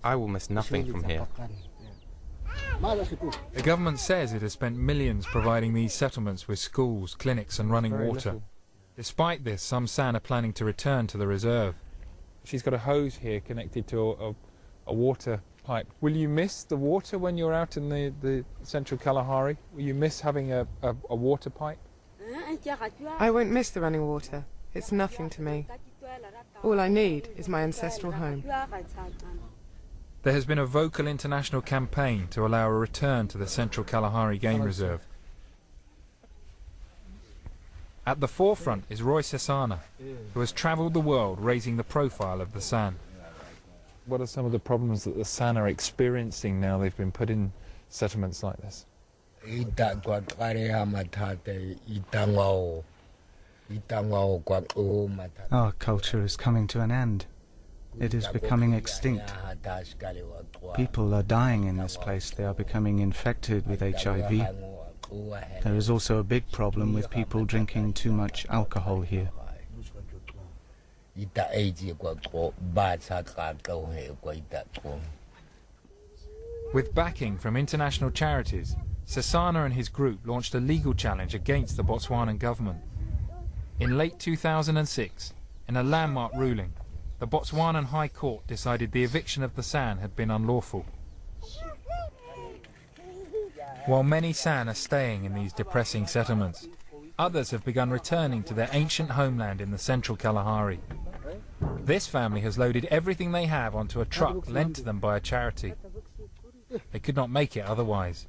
I will miss nothing from here. The government says it has spent millions providing these settlements with schools, clinics and running water. Despite this, some San are planning to return to the reserve. She's got a hose here connected to a water pipe. Will you miss the water when you're out in the central Kalahari? Will you miss having a water pipe? I won't miss the running water. It's nothing to me. All I need is my ancestral home. There has been a vocal international campaign to allow a return to the Central Kalahari Game Reserve. At the forefront is Roy Sesana, who has travelled the world raising the profile of the San. What are some of the problems that the San are experiencing now they've been put in settlements like this? Our culture is coming to an end. It is becoming extinct. People are dying in this place. They are becoming infected with HIV. There is also a big problem with people drinking too much alcohol here. With backing from international charities, Sesana and his group launched a legal challenge against the Botswanan government. In late 2006, in a landmark ruling, the Botswanan High Court decided the eviction of the San had been unlawful. While many San are staying in these depressing settlements, others have begun returning to their ancient homeland in the central Kalahari. This family has loaded everything they have onto a truck lent to them by a charity. They could not make it otherwise.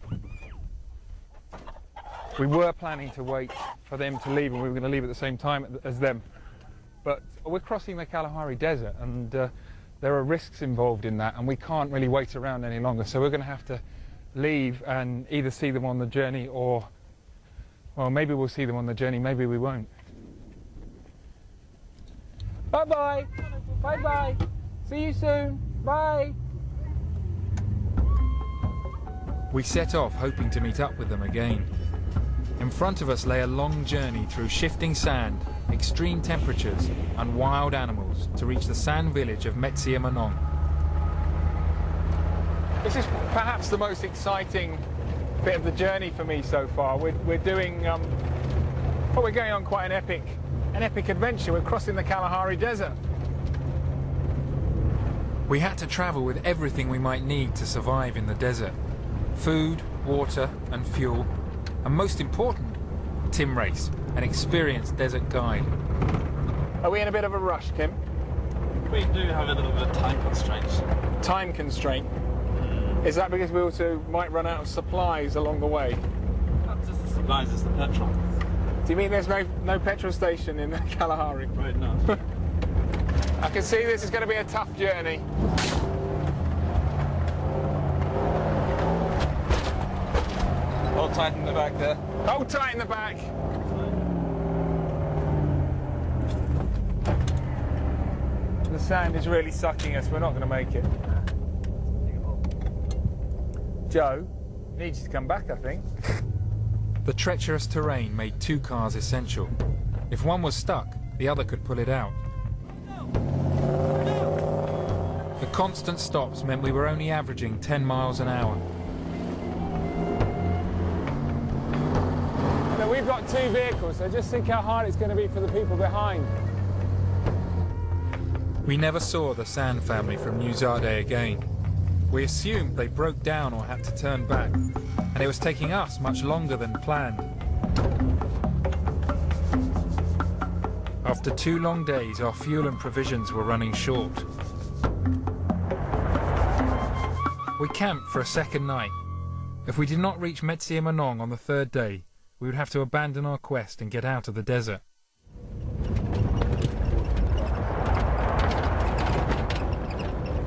We were planning to wait for them to leave, and we were going to leave at the same time as them. But we're crossing the Kalahari Desert, and there are risks involved in that, and we can't really wait around any longer. So we're going to have to leave and either see them on the journey or, well, maybe we'll see them on the journey, maybe we won't. Bye-bye. Bye-bye. See you soon. Bye. We set off hoping to meet up with them again. In front of us lay a long journey through shifting sand, extreme temperatures and wild animals to reach the sand village of Metsia Manong. This is perhaps the most exciting bit of the journey for me so far. We're doing, well, we're going on quite an epic adventure. We're crossing the Kalahari Desert. We had to travel with everything we might need to survive in the desert. Food, water and fuel. And most important, Tim Race, an experienced desert guide. Are we in a bit of a rush, Kim? We do have a little bit of time constraints. Time constraint? Is that because we also might run out of supplies along the way? Not just the supplies, it's the petrol. Do you mean there's no petrol station in the Kalahari? Right, no. I can see this is going to be a tough journey. Hold tight in the back there. Hold tight in the back. The sand is really sucking us. We're not going to make it. Joe needs to come back, I think. The treacherous terrain made two cars essential. If one was stuck, the other could pull it out. The constant stops meant we were only averaging 10 miles an hour. Now, we've got two vehicles, so just think how hard it's going to be for the people behind. We never saw the San family from New Zade again. We assumed they broke down or had to turn back, and it was taking us much longer than planned. After 2 long days, our fuel and provisions were running short. We camped for a second night. If we did not reach Metsia Manong on the 3rd day, we would have to abandon our quest and get out of the desert.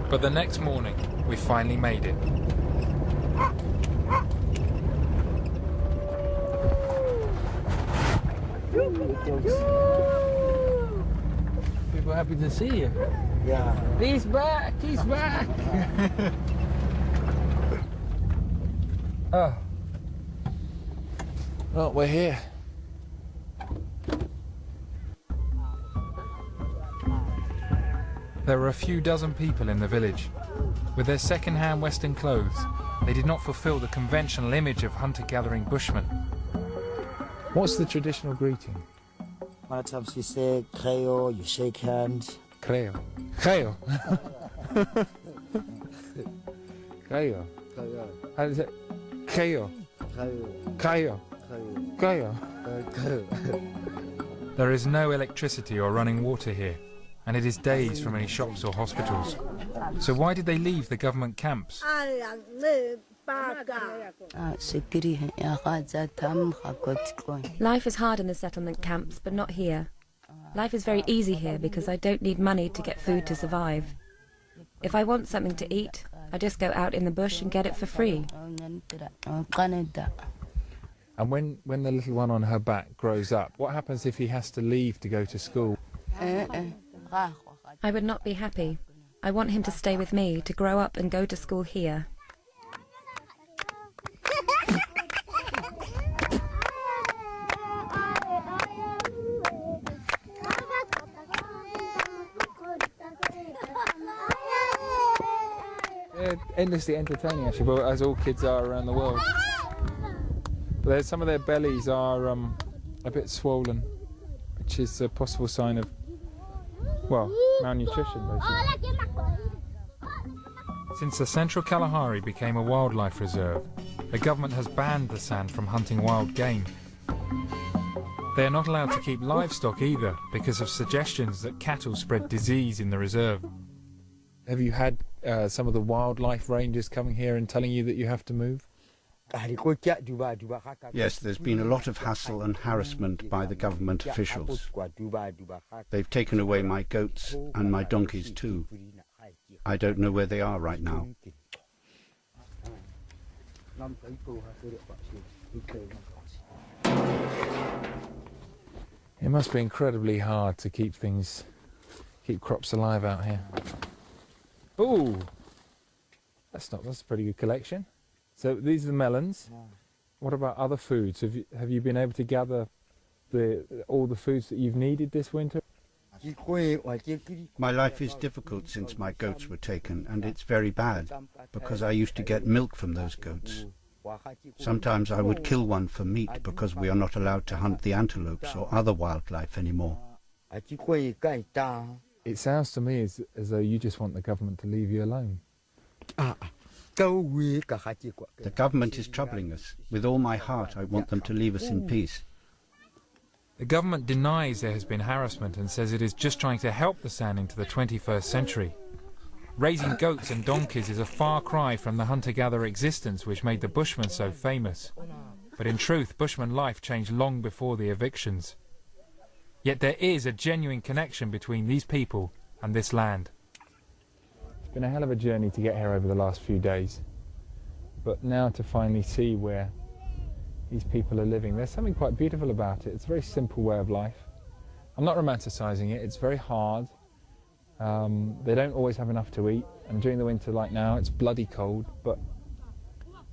But the next morning, we finally made it. People happy to see you. Yeah. He's back, he's back. Oh. Well, we're here. There were a few dozen people in the village. With their second-hand Western clothes, they did not fulfill the conventional image of hunter-gathering bushmen. What's the traditional greeting? A lot of times you say creo, you shake hands. Creo. Creo. Creo. How is it? Creo. Creo. Creo. There is no electricity or running water here, and it is days from any shops or hospitals. So why did they leave the government camps? Life is hard in the settlement camps, but not here. Life is very easy here because I don't need money to get food to survive. If I want something to eat, I just go out in the bush and get it for free. And when the little one on her back grows up, what happens if he has to leave to go to school? I would not be happy. I want him to stay with me, to grow up and go to school here. They're endlessly entertaining, actually, well, as all kids are around the world. But some of their bellies are a bit swollen, which is a possible sign of, well, malnutrition, basically. Since the Central Kalahari became a wildlife reserve, the government has banned the San from hunting wild game. They are not allowed to keep livestock either, because of suggestions that cattle spread disease in the reserve. Have you had some of the wildlife rangers coming here and telling you that you have to move? Yes, there's been a lot of hassle and harassment by the government officials. They've taken away my goats and my donkeys too. I don't know where they are right now. It must be incredibly hard to keep crops alive out here. Ooh, that's a pretty good collection. So these are the melons. What about other foods? Have you been able to gather all the foods that you've needed this winter? My life is difficult since my goats were taken, and it's very bad, because I used to get milk from those goats. Sometimes I would kill one for meat because we are not allowed to hunt the antelopes or other wildlife anymore. It sounds to me as though you just want the government to leave you alone. The government is troubling us. With all my heart, I want them to leave us in peace. The government denies there has been harassment and says it is just trying to help the San into the 21st century. Raising goats and donkeys is a far cry from the hunter-gatherer existence which made the Bushmen so famous. But in truth, Bushman life changed long before the evictions. Yet there is a genuine connection between these people and this land. It's been a hell of a journey to get here over the last few days. But now to finally see where these people are living, there's something quite beautiful about it. It's a very simple way of life. I'm not romanticising it, it's very hard. They don't always have enough to eat, and during the winter like now it's bloody cold, but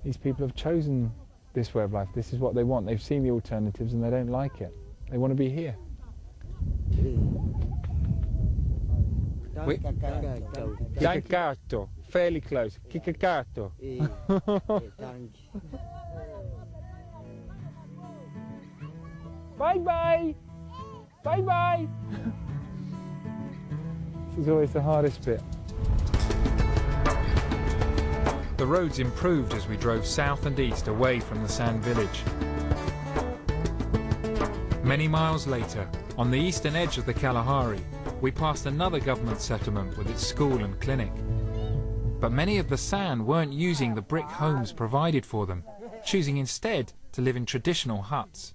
these people have chosen this way of life. This is what they want. They've seen the alternatives and they don't like it. They want to be here. Dankato, fairly close. Kikakato. Bye bye. Bye bye. This is always the hardest bit. The roads improved as we drove south and east away from the San village. Many miles later, on the eastern edge of the Kalahari, we passed another government settlement with its school and clinic. But many of the San weren't using the brick homes provided for them, choosing instead to live in traditional huts.